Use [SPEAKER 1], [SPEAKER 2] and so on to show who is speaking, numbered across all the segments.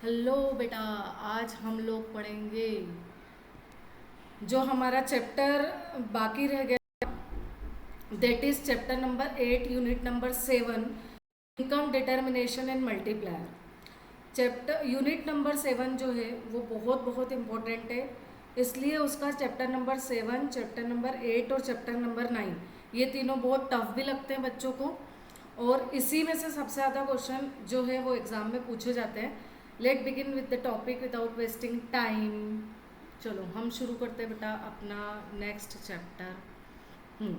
[SPEAKER 1] Hello बेटा। आज हम लोग पढ़ेंगे जो हमारा चैप्टर बाकी रह गया, that is chapter number 8 unit number 7, income determination and multiplier. Chapter unit number 7 जो है वो बहुत बहुत इम्पोर्टेंट है, इसलिए उसका चैप्टर नंबर 7, चैप्टर नंबर 8 और चैप्टर नंबर 9 ये तीनों बहुत टफ भी लगते हैं बच्चों को, और इसी में से सबसे ज़्यादा क्वेश्चन जो है वो एग्ज़ाम में पूछे जाते हैं। Let begin with the topic without wasting time. चलो हम शुरू करते हैं बेटा अपना नेक्स्ट चैप्टर।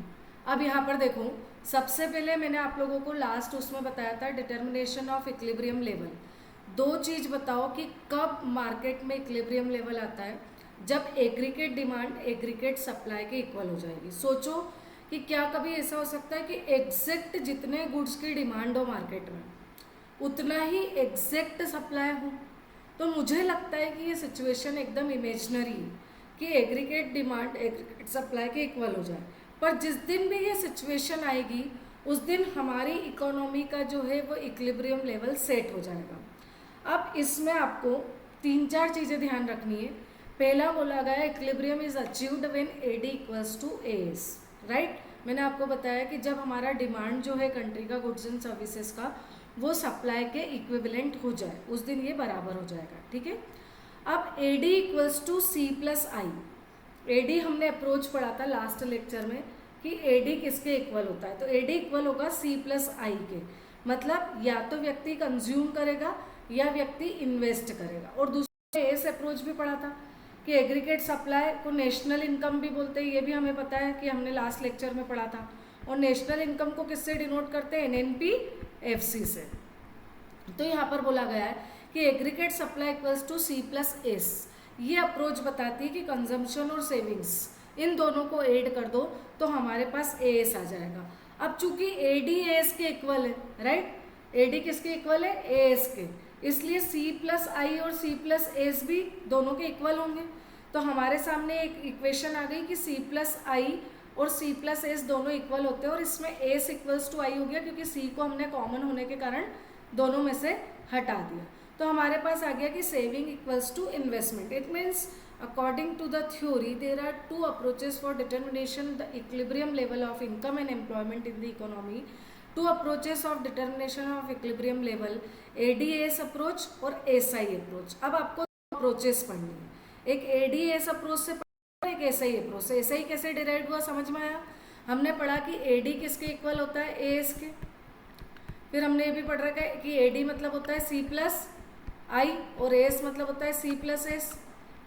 [SPEAKER 1] अब यहाँ पर देखो, सबसे पहले मैंने आप लोगों को लास्ट उसमें बताया था डिटर्मिनेशन ऑफ इक्विलिब्रियम लेवल। दो चीज़ बताओ कि कब मार्केट में इक्विलिब्रियम लेवल आता है, जब एग्रीगेट डिमांड एग्रीगेट सप्लाई के इक्वल हो जाएगी। सोचो कि क्या कभी ऐसा हो सकता है कि एग्जैक्ट जितने गुड्स की डिमांड हो मार्केट में उतना ही एग्जैक्ट सप्लाई हो। तो मुझे लगता है कि ये सिचुएशन एकदम इमेजिनरी है कि एग्रीगेट डिमांड एग्रीगेट सप्लाई के इक्वल हो जाए, पर जिस दिन भी ये सिचुएशन आएगी उस दिन हमारी इकोनॉमी का जो है वो इक्विलिब्रियम लेवल सेट हो जाएगा। अब इसमें आपको तीन चार चीज़ें ध्यान रखनी है। पहला बोला गया equilibrium is achieved when AD equals to S, right. मैंने आपको बताया कि जब हमारा डिमांड जो है कंट्री का गुड्स एंड सर्विसेज का वो सप्लाई के इक्विवेलेंट हो जाए उस दिन ये बराबर हो जाएगा, ठीक है। अब A D equals to C plus I. A D हमने अप्रोच पढ़ा था लास्ट लेक्चर में कि ए डी किसके इक्वल होता है, तो ए डी इक्वल होगा सी प्लस आई के। मतलब या तो व्यक्ति कंज्यूम करेगा या व्यक्ति इन्वेस्ट करेगा। और दूसरा एस अप्रोच भी पढ़ा था कि एग्रीगेट सप्लाई को नेशनल इनकम भी बोलते हैं, ये भी हमें पता है कि हमने लास्ट लेक्चर में पढ़ा था। और नेशनल इनकम को किससे डिनोट करते हैं, एनएनपी एफसी से। तो यहाँ पर बोला गया है कि aggregate supply equals to C plus S. ये अप्रोच बताती है कि कंजम्पशन और सेविंग्स इन दोनों को ऐड कर दो तो हमारे पास ए एस आ जाएगा। अब चूंकि ए डी एस के इक्वल है, राइट, ए डी किसके इक्वल है, ए एस के, इसलिए सी प्लस आई और सी प्लस एस भी दोनों के इक्वल होंगे। तो हमारे सामने एक इक्वेशन आ गई कि सी प्लस आई और सी प्लस एस दोनों इक्वल होते हैं, और इसमें एस इक्वल्स टू आई हो गया क्योंकि सी को हमने कॉमन होने के कारण दोनों में से हटा दिया। तो हमारे पास आ गया कि saving equals to investment. It means according to the theory there are two approaches for determination the equilibrium level of income and employment in the economy. Two approaches of determination of equilibrium level, ADAS approach और SI approach. अब आपको approaches पढ़नी है, एक ADAS approach से और एक SI approach से। SI कैसे डिराइव हुआ समझ में आया। हमने पढ़ा कि AD किसके इक्वल होता है, AS के। फिर हमने ये भी पढ़ रखा है कि AD मतलब होता है C प्लस आई और AS मतलब होता है C प्लस एस,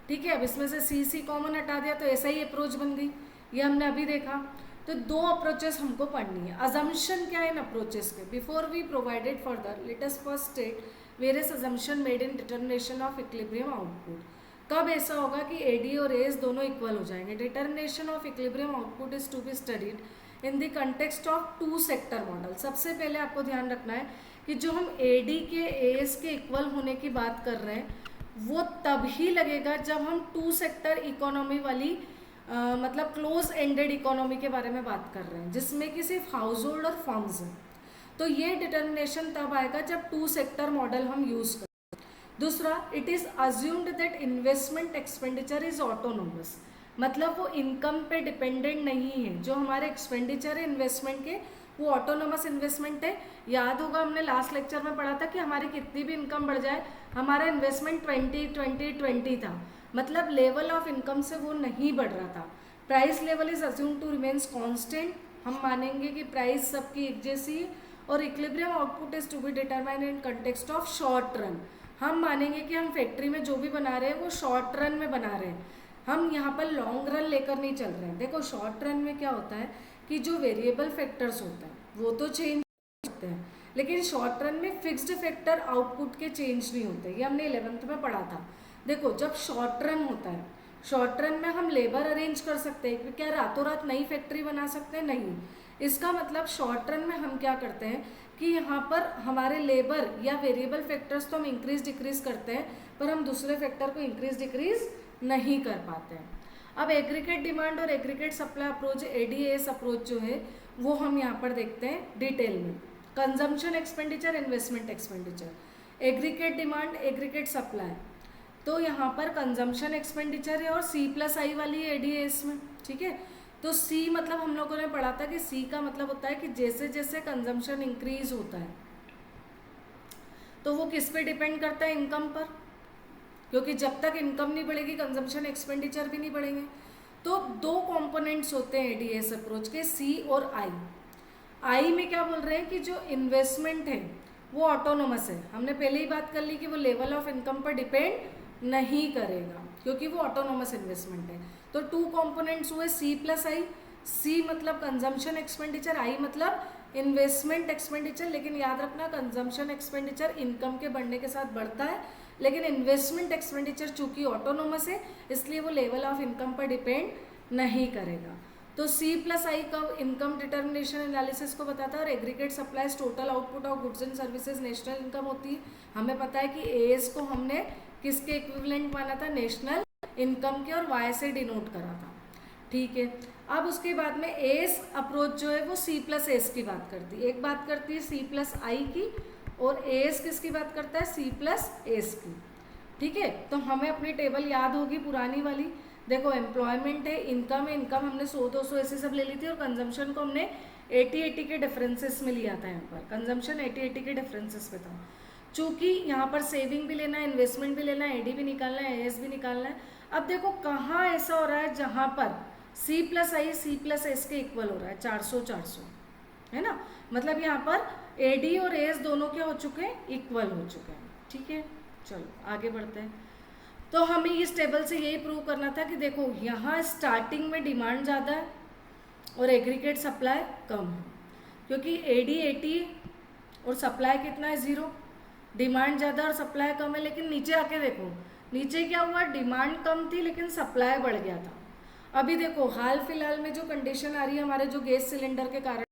[SPEAKER 1] ठीक है। अब इसमें से सी सी कॉमन हटा दिया तो ऐसा ही अप्रोच बन गई, ये हमने अभी देखा। तो दो अप्रोचेस हमको पढ़नी है। अजम्पशन क्या है इन अप्रोचेस के, before we provided further let us first state various assumption made in determination of equilibrium output. कब ऐसा होगा कि एडी और एस दोनों इक्वल हो जाएंगे। Determination of equilibrium output is to be studied in the context of two sector model. सबसे पहले आपको ध्यान रखना है कि जो हम एडी के एस के इक्वल होने की बात कर रहे हैं वो तब ही लगेगा जब हम टू सेक्टर इकोनॉमी वाली मतलब क्लोज एंडेड इकोनॉमी के बारे में बात कर रहे हैं, जिसमें कि सिर्फ हाउस होल्ड और फर्म्स हैं। तो ये डिटर्मिनेशन तब आएगा जब टू सेक्टर मॉडल हम यूज करें। दूसरा, it is assumed that investment expenditure is autonomous, मतलब वो इनकम पे डिपेंडेंट नहीं है। जो हमारे एक्सपेंडिचर है इन्वेस्टमेंट के वो ऑटोनोमस इन्वेस्टमेंट है। याद होगा हमने लास्ट लेक्चर में पढ़ा था कि हमारी कितनी भी इनकम बढ़ जाए हमारा इन्वेस्टमेंट 20-20-20 था, मतलब लेवल ऑफ इनकम से वो नहीं बढ़ रहा था। Price level is assume to remains constant, हम मानेंगे कि प्राइस सबकी एक जैसी है। और equilibrium output is to be determined in context of short run, हम मानेंगे कि हम फैक्ट्री में जो भी बना रहे हैं वो शॉर्ट रन में बना रहे हैं, हम यहाँ पर लॉन्ग रन लेकर नहीं चल रहे हैं। देखो शॉर्ट रन में क्या होता है कि जो वेरिएबल फैक्टर्स होता है वो तो चेंज होते हैं, लेकिन शॉर्ट रन में फिक्स्ड फैक्टर आउटपुट के चेंज नहीं होते। ये हमने 11th में पढ़ा था। देखो जब शॉर्ट रन होता है, शॉर्ट रन में हम लेबर अरेंज कर सकते हैं, क्या रातों रात नई फैक्ट्री बना सकते हैं, नहीं। इसका मतलब शॉर्ट रन में हम क्या करते हैं कि यहाँ पर हमारे लेबर या वेरिएबल फैक्टर्स तो हम इंक्रीज डिक्रीज करते हैं, पर हम दूसरे फैक्टर को इंक्रीज डिक्रीज नहीं कर पाते हैं। अब एग्रीगेट डिमांड और aggregate supply approach ADS approach जो है वो हम यहाँ पर देखते हैं डिटेल में। Consumption expenditure, investment expenditure. Aggregate demand, aggregate supply, तो यहाँ पर कंजम्पशन एक्सपेंडिचर है और सी प्लस आई वाली एडीएस में, ठीक है। तो सी मतलब हम लोगों ने पढ़ा था कि सी का मतलब होता है कि जैसे जैसे कंजम्पशन इंक्रीज होता है तो वो किस पे डिपेंड करता है, इनकम पर, क्योंकि जब तक इनकम नहीं बढ़ेगी कंजम्पशन एक्सपेंडिचर भी नहीं बढ़ेंगे। तो दो कंपोनेंट्स होते हैं एडीएस अप्रोच के, सी और आई। आई में क्या बोल रहे हैं कि जो इन्वेस्टमेंट है वो ऑटोनोमस है, हमने पहले ही बात कर ली कि वो लेवल ऑफ इनकम पर डिपेंड नहीं करेगा क्योंकि वो ऑटोनोमस इन्वेस्टमेंट है। तो टू कंपोनेंट्स हुए सी प्लस आई, सी मतलब कंजम्पशन एक्सपेंडिचर, आई मतलब इन्वेस्टमेंट एक्सपेंडिचर। लेकिन याद रखना कंजम्पशन एक्सपेंडिचर इनकम के बढ़ने के साथ बढ़ता है, लेकिन इन्वेस्टमेंट एक्सपेंडिचर चूंकि ऑटोनोमस है इसलिए वो लेवल ऑफ इनकम पर डिपेंड नहीं करेगा। तो सी प्लस आई का इनकम डिटर्मिनेशन एनालिसिस को बताता है और aggregate supplies total output of goods and services national income होती है। हमें पता है कि एएस को हमने किसके इक्विवेलेंट माना था, नेशनल इनकम के, और वाई से डिनोट करा था, ठीक है। अब उसके बाद में एस अप्रोच जो है वो सी प्लस एस की बात करती है, एक बात करती है सी प्लस आई की और एस किसकी बात करता है, सी प्लस एस की, ठीक है। तो हमें अपनी टेबल याद होगी पुरानी वाली, देखो एम्प्लॉयमेंट है, इनकम है, इनकम हमने 100-200 ऐसे सब ले ली थी और कंजम्पशन को हमने 80-80 के डिफरेंसेस में लिया था। यहाँ पर कंजम्पशन 80-80 के डिफरेंसेस पे था। चूँकि यहाँ पर सेविंग भी लेना है, इन्वेस्टमेंट भी लेना है, एडी भी निकालना है, एएस भी निकालना है। अब देखो कहाँ ऐसा हो रहा है जहाँ पर सी प्लस आई सी प्लस एस के इक्वल हो रहा है, 400-400 है ना, मतलब यहाँ पर एडी और एएस दोनों क्या हो चुके हैं, इक्वल हो चुके हैं, ठीक है। चलो आगे बढ़ते हैं। तो हमें इस टेबल से यही प्रूव करना था कि देखो यहाँ स्टार्टिंग में डिमांड ज़्यादा है और एग्रीगेट सप्लाई कम है, क्योंकि एडी 80 और सप्लाई कितना है 0, डिमांड ज़्यादा और सप्लाई कम है। लेकिन नीचे आके देखो, नीचे क्या हुआ, डिमांड कम थी लेकिन सप्लाई बढ़ गया था। अभी देखो हाल फिलहाल में जो कंडीशन आ रही है हमारे जो गैस सिलेंडर के कारण,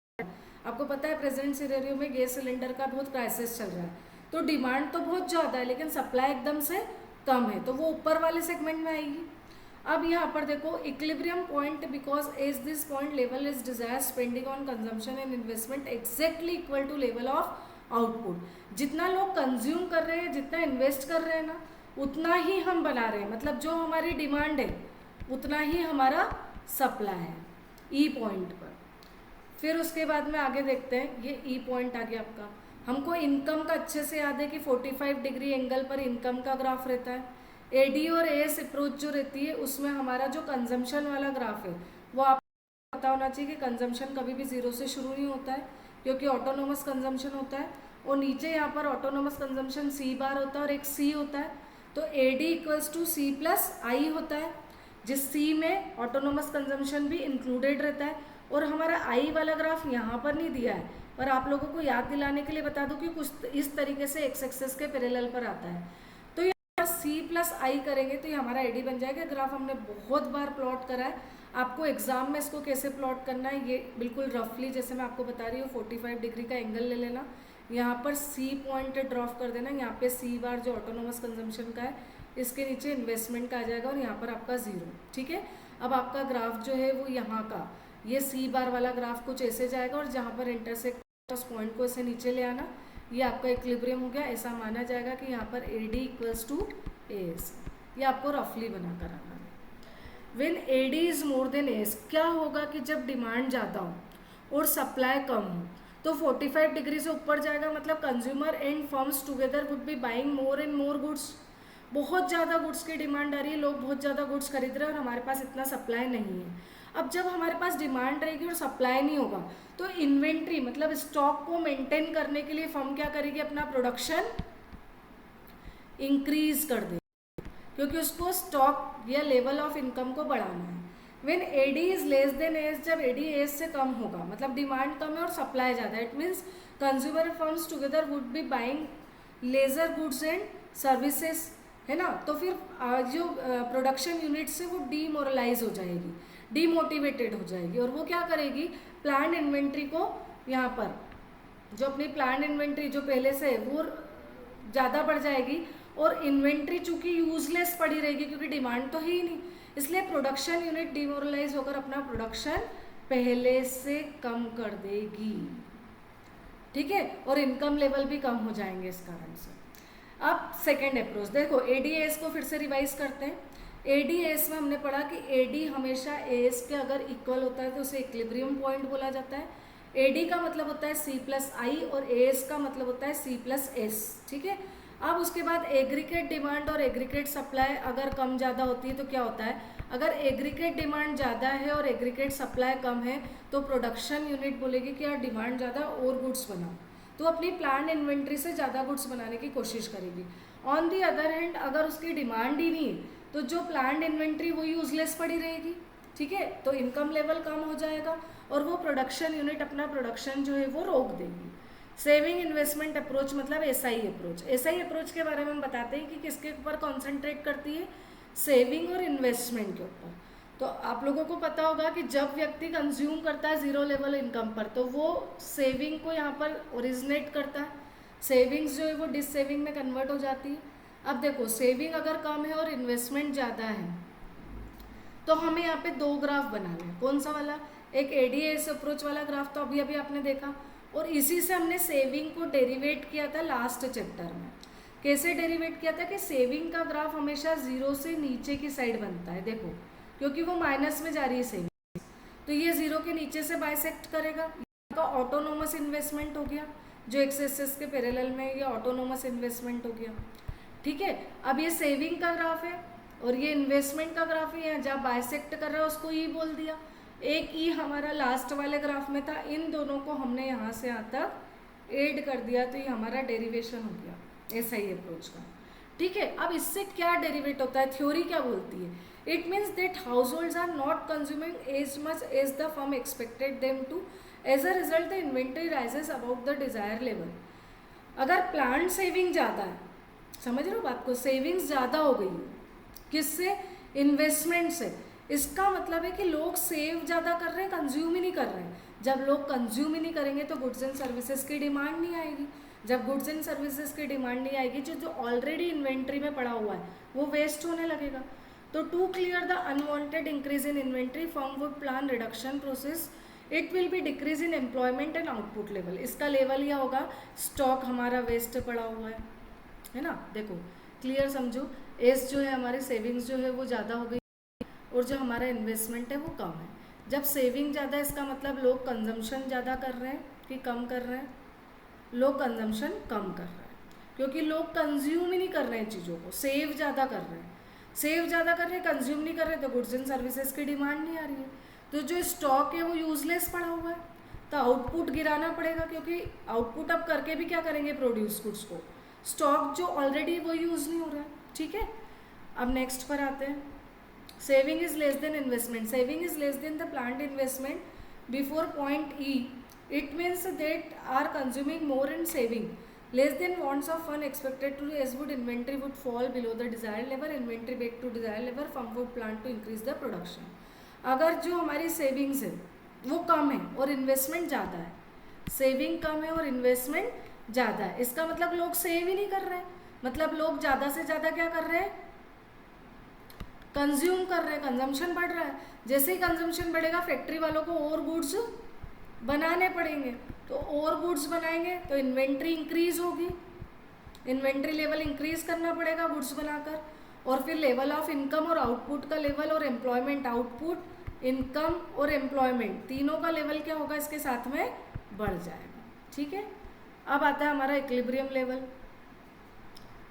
[SPEAKER 1] आपको पता है प्रेजेंट सिनेरियो में गैस सिलेंडर का बहुत क्राइसिस चल रहा है, तो डिमांड तो बहुत ज़्यादा है लेकिन सप्लाई एकदम से कम है, तो वो ऊपर वाले सेगमेंट में आएगी। अब यहाँ पर देखो equilibrium point, because as this point level is desire spending on consumption and investment exactly equal to level of output. जितना लोग कंज्यूम कर रहे हैं, जितना इन्वेस्ट कर रहे हैं ना, उतना ही हम बना रहे हैं, मतलब जो हमारी डिमांड है उतना ही हमारा सप्लाई है ई पॉइंट पर। फिर उसके बाद में आगे देखते हैं, ये ई पॉइंट आ गया आपका। हमको इनकम का अच्छे से याद है कि 45 डिग्री एंगल पर इनकम का ग्राफ रहता है। एडी और एएस अप्रोच जो रहती है उसमें हमारा जो कंजम्पशन वाला ग्राफ है वो आपको पता होना चाहिए कि कंजम्पशन कभी भी 0 से शुरू नहीं होता है क्योंकि ऑटोनोमस कंजम्पशन होता है, और नीचे यहाँ पर ऑटोनोमस कंजम्पशन सी बार होता है और एक सी होता है। तो AD equals to C plus I होता है, जिस सी में ऑटोनोमस कंजम्पशन भी इंक्लूडेड रहता है। और हमारा आई वाला ग्राफ यहाँ पर नहीं दिया है, पर आप लोगों को याद दिलाने के लिए बता दूं कि कुछ इस तरीके से एक्स एक्सेस के पैरेलल पर आता है। तो यहाँ सी प्लस आई करेंगे तो ये हमारा एडी बन जाएगा। ग्राफ हमने बहुत बार प्लॉट करा है, आपको एग्जाम में इसको कैसे प्लॉट करना है ये बिल्कुल रफली जैसे मैं आपको बता रही हूँ, 45 डिग्री का एंगल ले लेना, यहाँ पर सी पॉइंट ड्रॉप कर देना, यहाँ पे सी बार जो ऑटोनोमस कंजम्पशन का है, इसके नीचे इन्वेस्टमेंट का आ जाएगा और यहाँ पर आपका 0, ठीक है। अब आपका ग्राफ जो है वो यहाँ का ये सी बार वाला ग्राफ कुछ ऐसे जाएगा और जहाँ पर इंटरसेक्ट उस पॉइंट को ऐसे नीचे ले आना, ये आपका इक्विलिब्रियम हो गया। ऐसा माना जाएगा कि यहाँ पर AD इक्वल्स टू AS, ये आपको रफली बना कर आना है। When AD is more than AS, क्या होगा कि जब डिमांड ज़्यादा हो और सप्लाई कम हो तो 45 डिग्री से ऊपर जाएगा, मतलब consumer and firms together would be buying more and more goods. बहुत ज़्यादा गुड्स की डिमांड आ रही है, लोग बहुत ज़्यादा गुड्स खरीद रहे हैं और हमारे पास इतना सप्लाई नहीं है। अब जब हमारे पास डिमांड रहेगी और सप्लाई नहीं होगा तो इन्वेंट्री मतलब स्टॉक को मेंटेन करने के लिए फर्म क्या करेगी, अपना प्रोडक्शन इंक्रीज कर देगी क्योंकि उसको स्टॉक या लेवल ऑफ इनकम को बढ़ाना है। When AD is less then AS, जब AD AS से कम होगा मतलब डिमांड कम है और सप्लाई ज़्यादा है, it means consumer firms together would be buying lesser goods and services, है ना। तो फिर जो प्रोडक्शन यूनिट से वो डीमोरलाइज हो जाएगी, डीमोटिवेटेड हो जाएगी और वो क्या करेगी, प्लान इन्वेंट्री को यहाँ पर जो अपनी प्लान इन्वेंट्री जो पहले से वो ज़्यादा बढ़ जाएगी और इन्वेंट्री चूंकि यूजलेस पड़ी रहेगी क्योंकि डिमांड तो है ही नहीं, इसलिए प्रोडक्शन यूनिट डीमोरलाइज होकर अपना प्रोडक्शन पहले से कम कर देगी, ठीक है, और इनकम लेवल भी कम हो जाएंगे इस कारण से। अब सेकेंड अप्रोच देखो, एडीएस को फिर से रिवाइज करते हैं। एडीएस में हमने पढ़ा कि एडी हमेशा एस के अगर इक्वल होता है तो उसे इक्विलिब्रियम पॉइंट बोला जाता है। एडी का मतलब होता है सी प्लस आई और एस का मतलब होता है सी प्लस एस, ठीक है। अब उसके बाद एग्रीगेट डिमांड और एग्रीगेट सप्लाई अगर कम ज़्यादा होती है तो क्या होता है, अगर एग्रीगेट डिमांड ज़्यादा है और एग्रीगेट सप्लाई कम है तो प्रोडक्शन यूनिट बोलेगी कि यार डिमांड ज़्यादा और गुड्स बनाओ, तो अपनी प्लान इन्वेंट्री से ज़्यादा गुड्स बनाने की कोशिश करेगी। ऑन दी अदर हैंड अगर उसकी डिमांड ही नहीं है तो जो प्लान इन्वेंट्री वो यूजलेस पड़ी रहेगी, ठीक है, तो इनकम लेवल कम हो जाएगा और वो प्रोडक्शन यूनिट अपना प्रोडक्शन जो है वो रोक देगी। सेविंग इन्वेस्टमेंट अप्रोच मतलब एसआई अप्रोच। एसआई अप्रोच के बारे में हम बताते हैं कि किसके ऊपर कॉन्सेंट्रेट करती है, सेविंग और इन्वेस्टमेंट के ऊपर। तो आप लोगों को पता होगा कि जब व्यक्ति कंज्यूम करता है जीरो लेवल इनकम पर तो वो सेविंग को यहाँ पर ओरिजिनेट करता है, सेविंग्स जो है वो डिस सेविंग में कन्वर्ट हो जाती है। अब देखो सेविंग अगर कम है और इन्वेस्टमेंट ज़्यादा है तो हमें यहाँ पे दो ग्राफ बनाने हैं। कौन सा वाला, एक एडीएस अप्रोच वाला ग्राफ तो अभी अभी आपने देखा, और इसी से हमने सेविंग को डेरिवेट किया था लास्ट चैप्टर में। कैसे डेरिवेट किया था कि सेविंग का ग्राफ हमेशा जीरो से नीचे की साइड बनता है, देखो क्योंकि वो माइनस में जा रही है सेविंग, तो ये जीरो के नीचे से बाइसेक्ट करेगा। का ऑटोनोमस इन्वेस्टमेंट हो गया, जो एक्सेस के पैरेलल में ये ऑटोनोमस इन्वेस्टमेंट हो गया, ठीक है। अब ये सेविंग का ग्राफ है और ये इन्वेस्टमेंट का ग्राफ है, जहाँ बाइसेक्ट कर रहा है उसको ई बोल दिया। एक ई हमारा लास्ट वाले ग्राफ में था, इन दोनों को हमने यहाँ से यहाँ तक ऐड कर दिया तो ये हमारा डेरिवेशन हो गया एसआई अप्रोच का, ठीक है। अब इससे क्या डेरिवेट होता है, थ्योरी क्या बोलती है, it means that households are not consuming as much as the firm expected them to, as a result the inventory rises about the desire level. अगर प्लान सेविंग ज़्यादा है, समझ रहे हो बात को, सेविंग्स ज़्यादा हो गई है किससे, इन्वेस्टमेंट से, इसका मतलब है कि लोग सेव ज़्यादा कर रहे हैं, कंज्यूम ही नहीं कर रहे हैं। जब लोग कंज्यूम ही नहीं करेंगे तो गुड्स एंड सर्विसेज की डिमांड नहीं आएगी, जब गुड्स एंड सर्विसेज की डिमांड नहीं आएगी जो ऑलरेडी इन्वेंट्री में पड़ा हुआ है वो वेस्ट होने लगेगा। तो to clear the unwanted increase in inventory firm would plan reduction process, it will be decrease in employment and output level. इसका लेवल यह होगा, स्टॉक हमारा वेस्ट पड़ा हुआ है ना, देखो क्लियर समझो, एस जो है हमारी सेविंग्स जो है वो ज़्यादा हो गई और जो हमारा इन्वेस्टमेंट है वो कम है। जब सेविंग ज़्यादा है इसका मतलब लोग कंजम्पशन ज़्यादा कर रहे हैं कि कम कर रहे हैं, लोग कंजम्पशन कम कर रहे हैं क्योंकि लोग कंज्यूम ही नहीं कर रहे हैं चीज़ों को, सेव ज़्यादा कर रहे हैं, सेव ज़्यादा कर रहे हैं, कंज्यूम नहीं कर रहे तो गुड्स एंड सर्विसेज की डिमांड नहीं आ रही है, तो जो स्टॉक है वो यूजलेस पड़ा हुआ है, तो आउटपुट गिराना पड़ेगा क्योंकि आउटपुट अब करके भी क्या करेंगे, प्रोड्यूस गुड्स को, स्टॉक जो ऑलरेडी वो यूज़ नहीं हो रहा है, ठीक है। अब नेक्स्ट पर आते हैं, saving is less than investment, saving is less than the planned investment before point E, it means that are consuming more in saving, less than wants of fund expected to as would inventory would fall below the desired level, inventory back to desired level, firm would plan to increase the production। अगर जो हमारी savings है वो कम है और investment ज़्यादा है, saving कम है और इन्वेस्टमेंट ज़्यादा है, इसका मतलब लोग सेव ही नहीं कर रहे हैं, मतलब लोग ज़्यादा से ज़्यादा क्या कर रहे हैं, कंज्यूम कर रहे हैं, कंजम्पशन बढ़ रहा है। जैसे ही कंजम्पशन बढ़ेगा फैक्ट्री वालों को और गुड्स बनाने पड़ेंगे, तो और गुड्स बनाएंगे तो इन्वेंट्री इंक्रीज होगी, इन्वेंट्री लेवल इंक्रीज करना पड़ेगा गुड्स बनाकर, और फिर लेवल ऑफ इनकम और आउटपुट का लेवल और एम्प्लॉयमेंट, आउटपुट इनकम और एम्प्लॉयमेंट तीनों का लेवल क्या होगा, इसके साथ में बढ़ जाएगा, ठीक है। अब आता है हमारा इक्विलिब्रियम लेवल।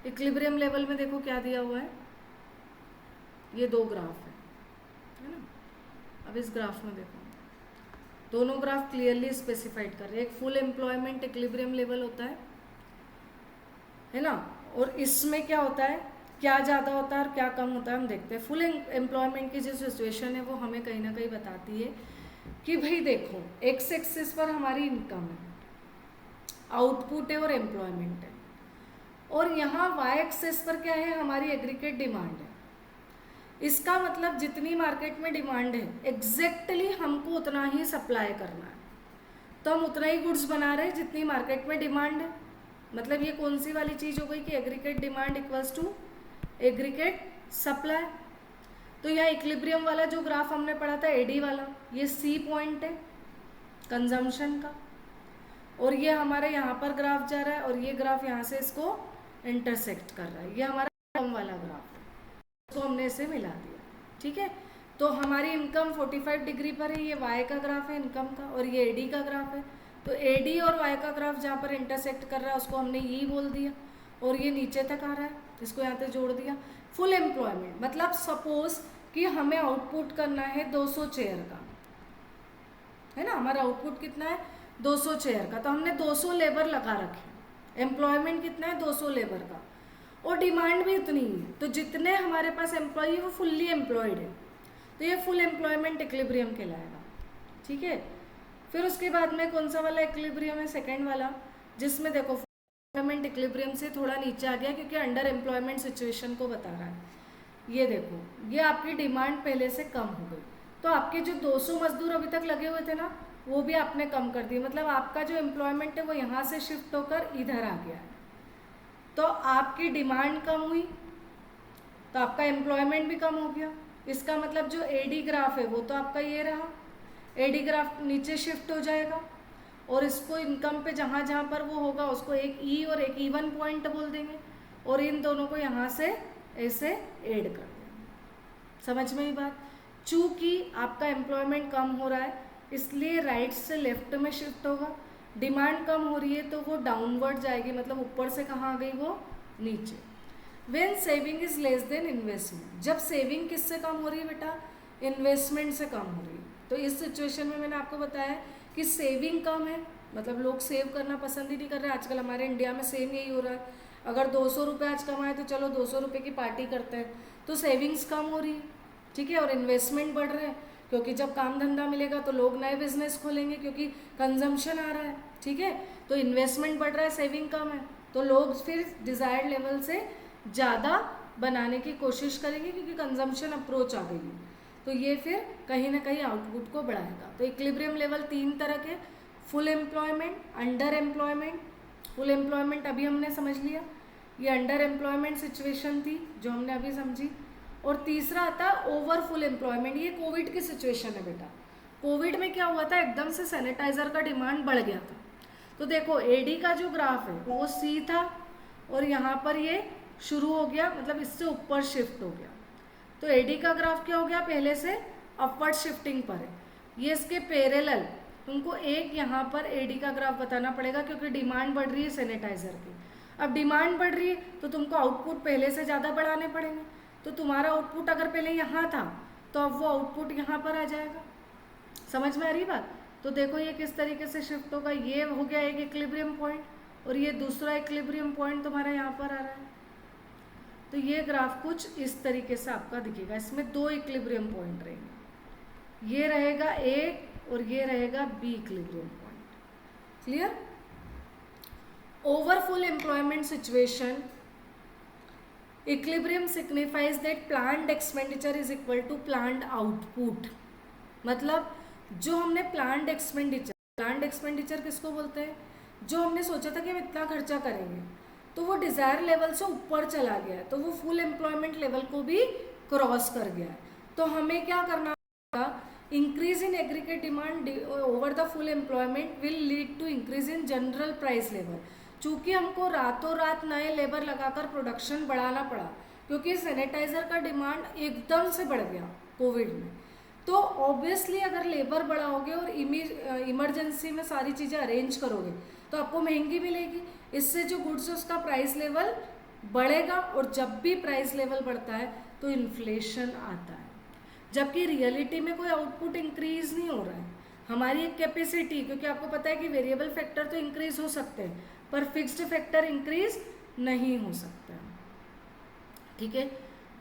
[SPEAKER 1] इक्विलिब्रियम लेवल में देखो क्या दिया हुआ है, ये दो ग्राफ है ना। अब इस ग्राफ में देखो दोनों ग्राफ क्लियरली स्पेसिफाइड कर रहे हैं, एक फुल एम्प्लॉयमेंट इक्विलिब्रियम लेवल होता है ना, और इसमें क्या होता है, क्या ज़्यादा होता है और क्या कम होता है हम देखते हैं। फुल एम्प्लॉयमेंट की जो सिचुएशन है वो हमें कहीं ना कहीं बताती है कि भाई देखो एक्स एक्सिस पर हमारी इनकम है, आउटपुट है और एम्प्लॉयमेंट है, और यहाँ वाई एक्सिस पर क्या है, हमारी एग्रीगेट डिमांड है। इसका मतलब जितनी मार्केट में डिमांड है एग्जैक्टली हमको उतना ही सप्लाई करना है, तो हम उतना ही गुड्स बना रहे हैं जितनी मार्केट में डिमांड है। मतलब ये कौन सी वाली चीज़ हो गई कि aggregate demand equals to aggregate supply. तो यहाँ इक्विलिब्रियम वाला जो ग्राफ हमने पढ़ा था एडी वाला, ये सी पॉइंट है कंजम्पशन का, और ये हमारे यहाँ पर ग्राफ जा रहा है और ये ग्राफ यहाँ से इसको इंटरसेक्ट कर रहा है। ये हमारा इनकम वाला ग्राफ है, उसको हमने इसे मिला दिया। ठीक है, तो हमारी इनकम 45 डिग्री पर है, ये वाई का ग्राफ है इनकम का, और ये एडी का ग्राफ है। तो एडी और वाई का ग्राफ जहाँ पर इंटरसेक्ट कर रहा है उसको हमने ई बोल दिया, और ये नीचे तक आ रहा है, इसको यहाँ पे जोड़ दिया। फुल एम्प्लॉयमेंट मतलब सपोज कि हमें आउटपुट करना है 200 चेयर का, है ना, हमारा आउटपुट कितना है 200 चेयर का, तो हमने 200 लेबर लगा रखे। एम्प्लॉयमेंट कितना है 200 लेबर का, और डिमांड भी उतनी ही है, तो जितने हमारे पास एम्प्लॉय है वो फुल्ली एम्प्लॉयड है, तो ये फुल एम्प्लॉयमेंट इक्विलिब्रियम कहलाएगा। ठीक है, फिर उसके बाद में कौन सा वाला इक्विलिब्रियम है, सेकेंड वाला, जिसमें देखो एम्प्लॉयमेंट इक्विलिब्रियम से थोड़ा नीचे आ गया क्योंकि अंडर एम्प्लॉयमेंट सिचुएशन को बता रहा है। ये देखो, ये आपकी डिमांड पहले से कम हो गई, तो आपके जो 200 मजदूर अभी तक लगे हुए थे ना, वो भी आपने कम कर दिए, मतलब आपका जो एम्प्लॉयमेंट है वो यहाँ से शिफ्ट होकर इधर आ गया है। तो आपकी डिमांड कम हुई तो आपका एम्प्लॉयमेंट भी कम हो गया। इसका मतलब जो एडी ग्राफ है वो तो आपका ये रहा, एडी ग्राफ नीचे शिफ्ट हो जाएगा, और इसको इनकम पे जहाँ जहाँ पर वो होगा उसको एक ई और एक इवन पॉइंट बोल देंगे, और इन दोनों को यहाँ से ऐसे ऐड कर देंगे। समझ में ही बात। चूँकि आपका एम्प्लॉयमेंट कम हो रहा है इसलिए राइट से लेफ्ट में शिफ्ट होगा, डिमांड कम हो रही है तो वो डाउनवर्ड जाएगी, मतलब ऊपर से कहाँ आ गई वो नीचे। When saving is less than investment, जब सेविंग किससे कम हो रही है बेटा, इन्वेस्टमेंट से कम हो रही है। तो इस सिचुएशन में मैंने आपको बताया कि सेविंग कम है, मतलब लोग सेव करना पसंद ही नहीं कर रहे। आजकल हमारे इंडिया में सेम यही हो रहा है, अगर 200 रुपये आज कमाए तो चलो 200 रुपये की पार्टी करते हैं, तो सेविंग्स कम हो रही है। ठीक है, और इन्वेस्टमेंट बढ़ रहे हैं, क्योंकि जब काम धंधा मिलेगा तो लोग नए बिजनेस खोलेंगे क्योंकि कंजम्पशन आ रहा है। ठीक है, तो इन्वेस्टमेंट बढ़ रहा है, सेविंग कम है, तो लोग फिर डिज़ायर्ड लेवल से ज़्यादा बनाने की कोशिश करेंगे क्योंकि कंजम्पशन अप्रोच आ गई है, तो ये फिर कहीं ना कहीं आउटपुट को बढ़ाएगा। तो इक्विलिब्रियम लेवल 3 तरह के, full employment, under employment. Full employment अभी हमने समझ लिया, ये अंडर एम्प्लॉयमेंट सिचुएशन थी जो हमने अभी समझी। और तीसरा आता है ओवर फुल एम्प्लॉयमेंट, ये कोविड की सिचुएशन है बेटा। कोविड में क्या हुआ था, एकदम से सैनिटाइजर का डिमांड बढ़ गया था, तो देखो एडी का जो ग्राफ है वो सी था, और यहाँ पर ये शुरू हो गया, मतलब इससे ऊपर शिफ्ट हो गया, तो एडी का ग्राफ क्या हो गया, पहले से अपवर्ड शिफ्टिंग पर है। ये इसके पैरेलल तुमको एक यहाँ पर एडी का ग्राफ बताना पड़ेगा क्योंकि डिमांड बढ़ रही है सैनिटाइजर की। अब डिमांड बढ़ रही है तो तुमको आउटपुट पहले से ज़्यादा बढ़ाने पड़ेंगे, तो तुम्हारा आउटपुट अगर पहले यहाँ था तो अब वो आउटपुट यहाँ पर आ जाएगा। समझ में आ रही बात। तो देखो ये किस तरीके से शिफ्ट होगा, ये हो गया एक इक्विलिब्रियम पॉइंट, और ये दूसरा इक्विलिब्रियम पॉइंट तुम्हारा यहाँ पर आ रहा है। तो ये ग्राफ कुछ इस तरीके से आपका दिखेगा, इसमें 2 इक्विलिब्रियम पॉइंट रहेंगे, ये रहेगा ए और ये रहेगा B equilibrium point. Clear. Over full employment situation, equilibrium signifies that planned expenditure is equal to planned output. मतलब जो हमने प्लान्ड एक्सपेंडिचर किसको बोलते हैं, जो हमने सोचा था कि हम इतना खर्चा करेंगे तो वो डिज़ायर लेवल से ऊपर चला गया है, तो वो फुल एम्प्लॉयमेंट लेवल को भी क्रॉस कर गया है। तो हमें क्या करना होगा, increase in aggregate demand over the full employment will lead to increase in general price level. चूँकि हमको रातों रात नए लेबर लगाकर प्रोडक्शन बढ़ाना पड़ा क्योंकि सैनिटाइज़र का डिमांड एकदम से बढ़ गया कोविड में, तो ऑब्वियसली अगर लेबर बढ़ाओगे और इमरजेंसी में सारी चीज़ें अरेंज करोगे तो आपको महंगी मिलेगी, इससे जो गुड्स है उसका प्राइस लेवल बढ़ेगा, और जब भी प्राइस लेवल बढ़ता है तो इन्फ्लेशन आता है, जबकि रियलिटी में कोई आउटपुट इंक्रीज नहीं हो रहा है। हमारी एक कैपेसिटी, क्योंकि आपको पता है कि वेरिएबल फैक्टर तो इंक्रीज हो सकते हैं पर फिक्स्ड फैक्टर इंक्रीज नहीं हो सकता। ठीक है,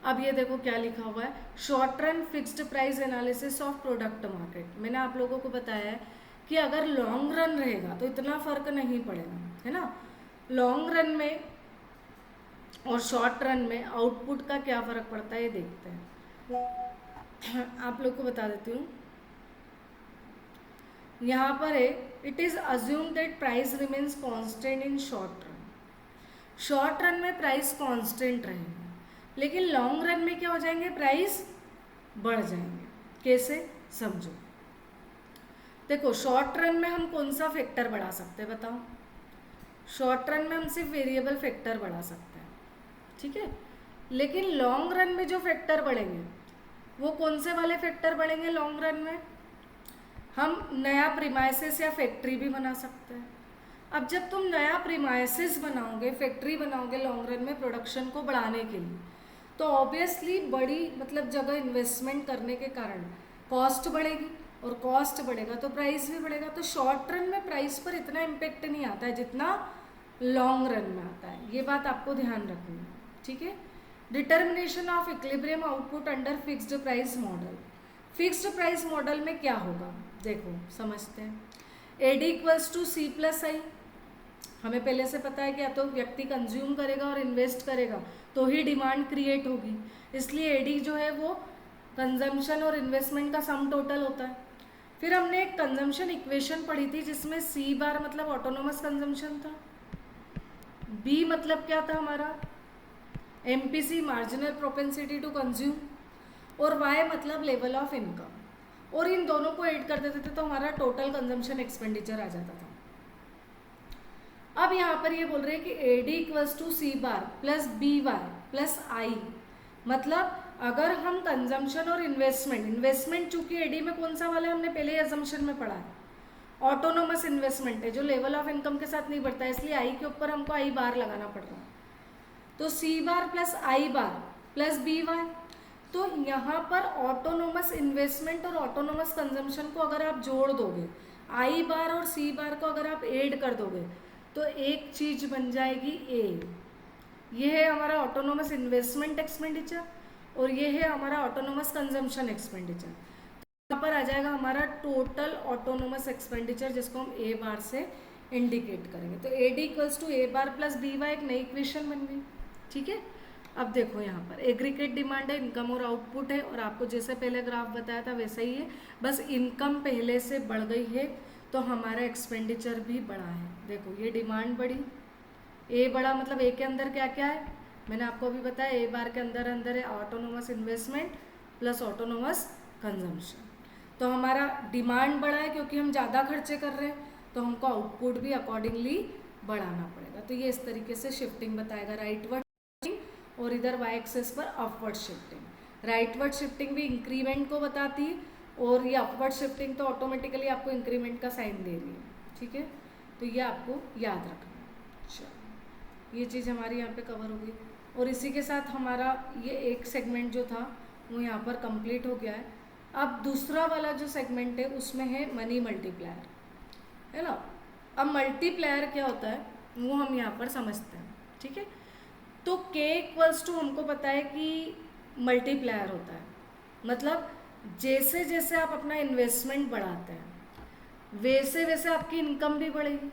[SPEAKER 1] अब ये देखो क्या लिखा हुआ है, short run fixed price analysis of product market. मैंने आप लोगों को बताया है कि अगर लॉन्ग रन रहेगा तो इतना फर्क नहीं पड़ेगा, है ना। लॉन्ग रन में और शॉर्ट रन में आउटपुट का क्या फ़र्क पड़ता है ये देखते हैं। आप लोग को बता देती हूँ, यहाँ पर है it is assume that price remains constant in short run. Short run में प्राइस कांस्टेंट रहेंगे, लेकिन लॉन्ग रन में क्या हो जाएंगे, प्राइस बढ़ जाएंगे। कैसे, समझो। देखो शॉर्ट रन में हम कौन सा फैक्टर बढ़ा सकते हैं बताओ। शॉर्ट रन में हम सिर्फ वेरिएबल फैक्टर बढ़ा सकते हैं, ठीक है। लेकिन लॉन्ग रन में जो फैक्टर बढ़ेंगे वो कौन से वाले फैक्टर बढ़ेंगे लॉन्ग रन में? हम नया प्रीमाइसिस या फैक्ट्री भी बना सकते हैं। अब जब तुम नया प्रीमाइसिस बनाओगे, फैक्ट्री बनाओगे लॉन्ग रन में प्रोडक्शन को बढ़ाने के लिए, तो ऑब्वियसली बड़ी मतलब जगह इन्वेस्टमेंट करने के कारण कॉस्ट बढ़ेगी, और कॉस्ट बढ़ेगा तो प्राइस भी बढ़ेगा। तो शॉर्ट रन में प्राइस पर इतना इम्पेक्ट नहीं आता है जितना लॉन्ग रन में आता है। ये बात आपको ध्यान रखनी है, ठीक है। Determination of equilibrium output under fixed price model. Fixed price model में क्या होगा, देखो समझते हैं। AD equals to C plus I, हमें पहले से पता है कि या तो व्यक्ति कंज्यूम करेगा और इन्वेस्ट करेगा तो ही डिमांड क्रिएट होगी, इसलिए AD जो है वो कंजम्पशन और इन्वेस्टमेंट का सम टोटल होता है। फिर हमने एक कंजम्पशन इक्वेशन पढ़ी थी जिसमें C बार मतलब ऑटोनोमस कंजम्पशन था, B मतलब क्या था हमारा MPC marginal propensity to consume, और Y मतलब लेवल ऑफ इनकम, और इन दोनों को ऐड कर देते थे तो हमारा टोटल कंजम्पशन एक्सपेंडिचर आ जाता था। अब यहाँ पर ये बोल रहे हैं कि AD equals to C bar plus BY plus I, मतलब अगर हम कंजम्पशन और इन्वेस्टमेंट चूंकि AD में कौन सा वाला है हमने पहले ही अजम्पशन में पढ़ा है, ऑटोनोमस इन्वेस्टमेंट है जो लेवल ऑफ इनकम के साथ नहीं बढ़ता है, इसलिए I के ऊपर हमको I बार लगाना पड़ रहा है। तो C bar plus I bar plus BY, तो यहाँ पर ऑटोनोमस इन्वेस्टमेंट और ऑटोनोमस कंजम्पशन को अगर आप जोड़ दोगे, I बार और C बार को अगर आप ऐड कर दोगे तो एक चीज बन जाएगी A। ये है हमारा ऑटोनोमस इन्वेस्टमेंट एक्सपेंडिचर और ये है हमारा ऑटोनोमस कंजम्पशन एक्सपेंडिचर। तो यहाँ पर आ जाएगा हमारा टोटल ऑटोनोमस एक्सपेंडिचर जिसको हम A बार से इंडिकेट करेंगे। तो AD equals to A bar plus BY एक नई इक्वेशन बन गई, ठीक है। अब देखो यहाँ पर एग्रीगेट डिमांड है, इनकम और आउटपुट है, और आपको जैसे पहले ग्राफ बताया था वैसा ही है, बस इनकम पहले से बढ़ गई है तो हमारा एक्सपेंडिचर भी बढ़ा है। देखो ये डिमांड बढ़ी, ए बढ़ा, मतलब ए के अंदर क्या क्या है मैंने आपको अभी बताया, ए बार के अंदर है autonomous investment plus autonomous consumption. तो हमारा डिमांड बढ़ा है क्योंकि हम ज़्यादा खर्चे कर रहे हैं, तो हमको आउटपुट भी अकॉर्डिंगली बढ़ाना पड़ेगा। तो ये इस तरीके से शिफ्टिंग बताएगा, राइटवर्ड शिफ्टिंग और इधर वाई एक्सेस पर अपवर्ड शिफ्टिंग। राइटवर्ड शिफ्टिंग भी इंक्रीमेंट को बताती है और ये अपवर्ड शिफ्टिंग तो ऑटोमेटिकली आपको इंक्रीमेंट का साइन दे रही है, ठीक है। तो ये आपको याद रखना है। चलो ये चीज़ हमारी यहाँ पे कवर हो गई, और इसी के साथ हमारा ये एक सेगमेंट जो था वो यहाँ पर कंप्लीट हो गया है। अब दूसरा वाला जो सेगमेंट है उसमें है मनी मल्टीप्लायर, है ना। अब मल्टीप्लायर क्या होता है वो हम यहाँ पर समझते हैं, ठीक है। तो K इक्वल्स टू हमको पता है कि मल्टीप्लायर होता है, मतलब जैसे जैसे आप अपना इन्वेस्टमेंट बढ़ाते हैं वैसे वैसे आपकी इनकम भी बढ़ेगी।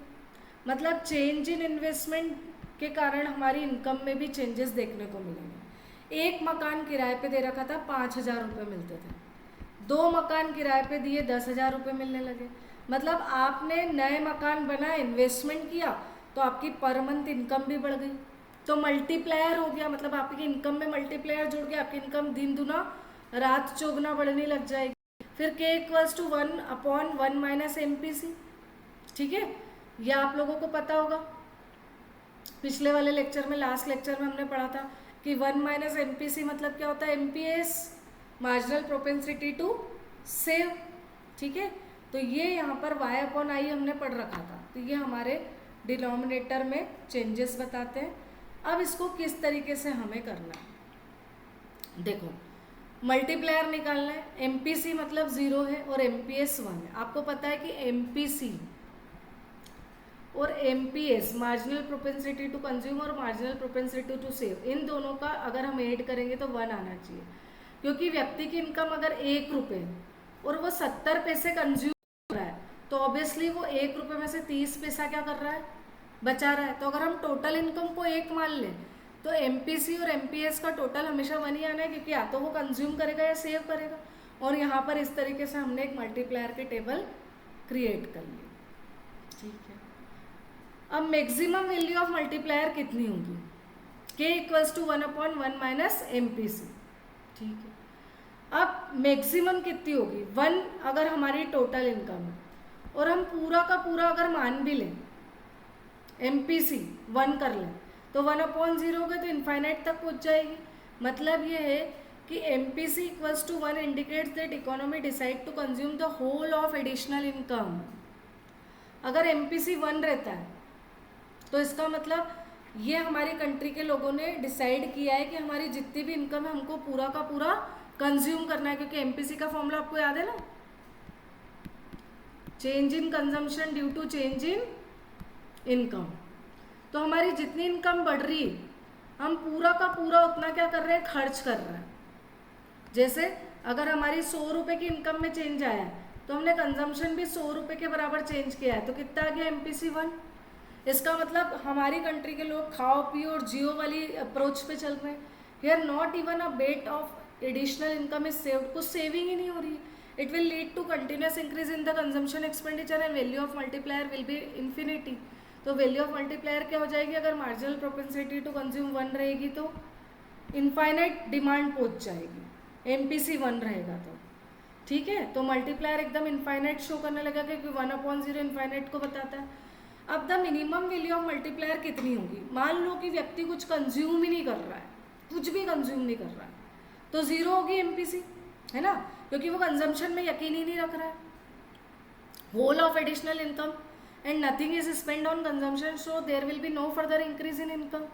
[SPEAKER 1] मतलब चेंज इन इन्वेस्टमेंट के कारण हमारी इनकम में भी चेंजेस देखने को मिलेंगे। एक मकान किराए पे दे रखा था 5,000 रुपये मिलते थे, 2 मकान किराए पे दिए 10,000 रुपये मिलने लगे। मतलब आपने नए मकान बनाए, इन्वेस्टमेंट किया तो आपकी पर मंथ इनकम भी बढ़ गई, तो मल्टीप्लायर हो गया। मतलब आपकी इनकम में मल्टीप्लायर जुड़ गया, आपकी इनकम दिन दुना रात चौगुना बढ़ने लग जाएगी। फिर K equals to 1/1 minus MPC, ठीक है। यह आप लोगों को पता होगा, पिछले वाले लेक्चर में, लास्ट लेक्चर में हमने पढ़ा था कि 1 माइनस MPC मतलब क्या होता है, MPS marginal propensity to save, ठीक है। तो ये यहाँ पर Y/I हमने पढ़ रखा था, तो ये हमारे डिनोमिनेटर में चेंजेस बताते हैं। अब इसको किस तरीके से हमें करना है, देखो मल्टीप्लायर निकालना है। MPC मतलब 0 है और MPS 1 है। आपको पता है कि MPC और MPS marginal propensity to consume और मार्जिनल प्रोपेंसिटी टू सेव, इन दोनों का अगर हम ऐड करेंगे तो 1 आना चाहिए, क्योंकि व्यक्ति की इनकम अगर 1 रुपये और वो 70 पैसे कंज्यूम कर रहा है तो ऑब्वियसली वो 1 रुपये में से 30 पैसा क्या कर रहा है, बचा रहा है। तो अगर हम टोटल इनकम को 1 मान लें तो MPC और MPS का टोटल हमेशा 1 ही आना है, क्योंकि या तो वो कंज्यूम करेगा या सेव करेगा। और यहाँ पर इस तरीके से हमने एक मल्टीप्लायर की टेबल क्रिएट कर ली, ठीक है। अब मैक्सिमम वैल्यू ऑफ मल्टीप्लायर कितनी होगी, K equals to 1/1 minus MPC, ठीक है। अब मैक्सिमम कितनी होगी 1, अगर हमारी टोटल इनकम है और हम पूरा का पूरा अगर मान भी लें MPC 1 कर लें तो तो 1/0 होगा तो इनफाइनाइट तक पहुंच जाएगी। मतलब ये है कि MPC equals to 1 indicates that economy decide to consume the whole of additional income. अगर MPC 1 रहता है तो इसका मतलब ये हमारी कंट्री के लोगों ने डिसाइड किया है कि हमारी जितनी भी इनकम है हमको पूरा का पूरा कंज्यूम करना है, क्योंकि MPC का फॉर्मूला आपको याद है ना, change in consumption due to change in income. तो हमारी जितनी इनकम बढ़ रही है हम पूरा का पूरा उतना क्या कर रहे हैं, खर्च कर रहे हैं। जैसे अगर हमारी 100 रुपये की इनकम में चेंज आया है तो हमने कंजम्पशन भी 100 रुपये के बराबर चेंज किया है, तो कितना आ गया MPC 1। इसका मतलब हमारी कंट्री के लोग खाओ पियो और जियो वाली अप्रोच पे चल रहे हैं। Here not even a bit of additional income is saved, कुछ सेविंग ही नहीं हो रही है। It will lead to continuous increase in the consumption expenditure and value of multiplier will be infinity. तो वैल्यू ऑफ मल्टीप्लायर क्या हो जाएगी, अगर मार्जिनल प्रोपेंसिटी टू कंज्यूम 1 रहेगी तो इनफाइनाइट डिमांड पहुंच जाएगी, MPC 1 रहेगा तो ठीक है। तो मल्टीप्लायर एकदम इनफाइनाइट शो करने लगा क्योंकि 1/0 इनफाइनाइट को बताता है। अब the minimum value of multiplier कितनी होगी, मान लो कि व्यक्ति कुछ कंज्यूम ही नहीं कर रहा है, कुछ भी कंज्यूम नहीं कर रहा है, तो 0 होगी MPC, है ना, क्योंकि वो कंजम्पशन में यकीन ही नहीं रख रहा है। Whole of additional income and nothing is spent on consumption, so there will be no further increase in income.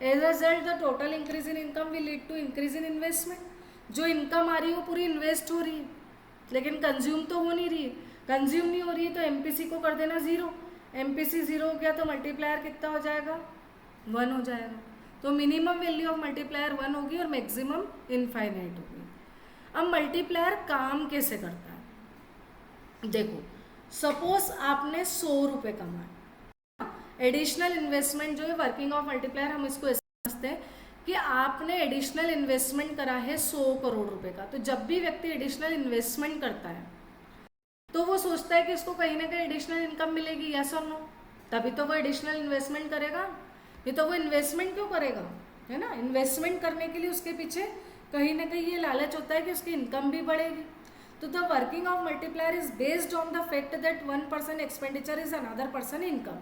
[SPEAKER 1] As a result, the total increase in income will lead to increase in investment. जो income आ रही है वो पूरी invest हो रही है, लेकिन consume तो हो नहीं रही है। कंज्यूम नहीं हो रही है तो MPC को कर देना 0। MPC 0 हो गया तो मल्टीप्लायर कितना हो जाएगा, 1 हो जाएगा। तो मिनिमम वैल्यू ऑफ मल्टीप्लायर 1 होगी और मैक्सिमम इनफाइनाइट होगी। अब मल्टीप्लायर काम कैसे करता है, देखो सपोज आपने 100 रुपये कमाए, एडिशनल इन्वेस्टमेंट जो है वर्किंग ऑफ मल्टीप्लायर हम इसको ऐसे समझते हैं कि आपने एडिशनल इन्वेस्टमेंट करा है 100 करोड़ रुपए का। तो जब भी व्यक्ति एडिशनल इन्वेस्टमेंट करता है तो वो सोचता है कि उसको कहीं ना कहीं एडिशनल इनकम मिलेगी, यस और नो, तभी तो वो एडिशनल इन्वेस्टमेंट करेगा। नहीं तो वो इन्वेस्टमेंट क्यों करेगा, है ना। इन्वेस्टमेंट करने के लिए उसके पीछे कहीं ना कहीं ये लालच होता है कि उसकी इनकम भी बढ़ेगी। तो the working of multiplier is based on the fact that 1% expenditure is another person income.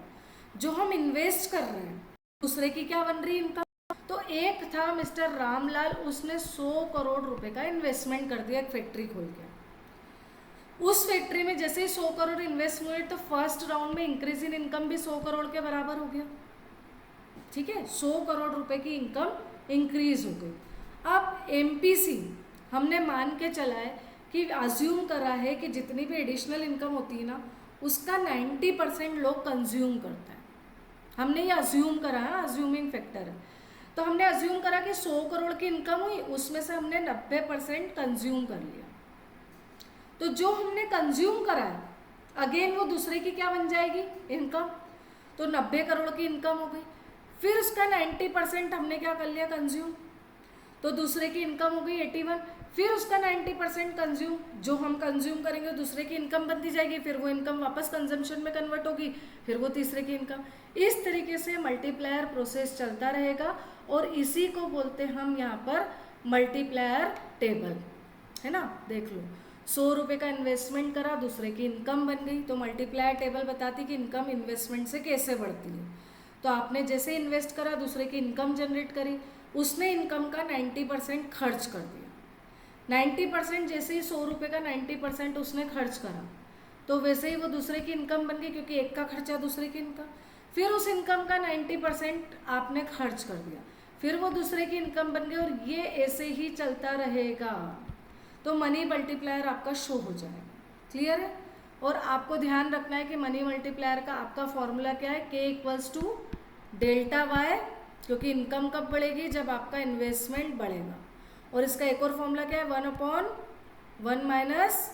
[SPEAKER 1] जो हम इन्वेस्ट कर रहे हैं दूसरे की क्या बन रही इनकम। तो एक था मिस्टर रामलाल, उसने 100 करोड़ रुपए का इन्वेस्टमेंट कर दिया एक फैक्ट्री खोल के। उस फैक्ट्री में जैसे ही 100 करोड़ इन्वेस्ट हुए तो फर्स्ट राउंड में इंक्रीज इन इनकम भी 100 करोड़ के बराबर हो गया, ठीक है। 100 करोड़ रुपए की इनकम इंक्रीज हो गई। अब MPC हमने मान के चला है कि अज्यूम करा है कि जितनी भी एडिशनल इनकम होती है ना उसका 90% लोग कंज्यूम करते हैं। हमने ये अज्यूम करा है, अज्यूमिंग फैक्टर है। तो हमने अज्यूम करा कि 100 करोड़ की इनकम हुई, उसमें से हमने 90% कंज्यूम कर लिया। तो जो हमने कंज्यूम करा है अगेन वो दूसरे की क्या बन जाएगी, इनकम। तो 90 करोड़ की इनकम हो गई, फिर उसका 90% हमने क्या कर लिया, कंज्यूम। तो दूसरे की इनकम हो गई 81, फिर उसका 90% कंज्यूम। जो हम कंज्यूम करेंगे दूसरे की इनकम बनती जाएगी, फिर वो इनकम वापस कंजम्पशन में कन्वर्ट होगी, फिर वो तीसरे की इनकम। इस तरीके से मल्टीप्लायर प्रोसेस चलता रहेगा और इसी को बोलते हैं हम यहाँ पर मल्टीप्लायर टेबल, है ना। देख लो 100 रुपये का इन्वेस्टमेंट करा, दूसरे की इनकम बन गई, तो मल्टीप्लायर टेबल बताती कि इनकम इन्वेस्टमेंट से कैसे बढ़ती है। तो आपने जैसे इन्वेस्ट करा दूसरे की इनकम जनरेट करी, उसने इनकम का 90% खर्च कर दिया। 90% जैसे ही 100 रुपये का 90% उसने खर्च करा तो वैसे ही वो दूसरे की इनकम बन गई, क्योंकि एक का खर्चा दूसरे की इनकम। फिर उस इनकम का 90% आपने खर्च कर दिया, फिर वो दूसरे की इनकम बन गई और ये ऐसे ही चलता रहेगा। तो मनी मल्टीप्लायर आपका शो हो जाएगा, क्लियर है। और आपको ध्यान रखना है कि मनी मल्टीप्लायर का आपका फॉर्मूला क्या है, K = डेल्टा वाई, क्योंकि इनकम कब बढ़ेगी, जब आपका इन्वेस्टमेंट बढ़ेगा। और इसका एक और फॉर्मूला क्या है, 1/1 माइनस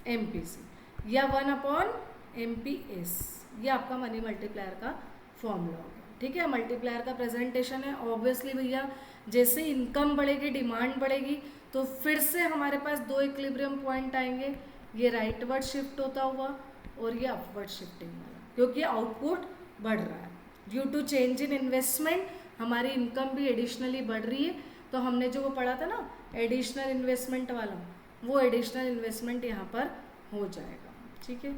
[SPEAKER 1] MPC या 1/MPS, ये आपका मनी मल्टीप्लायर का फॉर्मूला होगा, ठीक है। मल्टीप्लायर का प्रेजेंटेशन है। ऑब्वियसली भैया जैसे इनकम बढ़ेगी डिमांड बढ़ेगी तो फिर से हमारे पास 2 इक्विलिब्रियम पॉइंट आएंगे, ये राइटवर्ड शिफ्ट होता हुआ और ये अपवर्ड शिफ्टिंग वाला, क्योंकि आउटपुट बढ़ रहा है due to change in investment. हमारी इनकम भी एडिशनली बढ़ रही है। तो हमने जो वो पढ़ा था ना एडिशनल इन्वेस्टमेंट वाला, वो एडिशनल इन्वेस्टमेंट यहाँ पर हो जाएगा, ठीक है।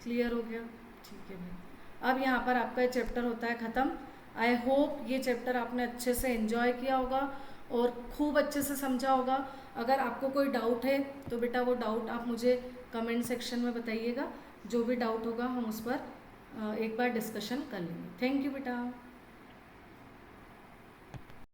[SPEAKER 1] क्लियर हो गया? ठीक है भाई। अब यहाँ पर आपका चैप्टर होता है ख़त्म। आई होप ये चैप्टर आपने अच्छे से एंजॉय किया होगा और खूब अच्छे से समझा होगा। अगर आपको कोई डाउट है तो बेटा वो डाउट आप मुझे कमेंट सेक्शन में बताइएगा। जो भी डाउट होगा हम उस पर एक बार डिस्कशन कर लेंगे। थैंक यू बेटा।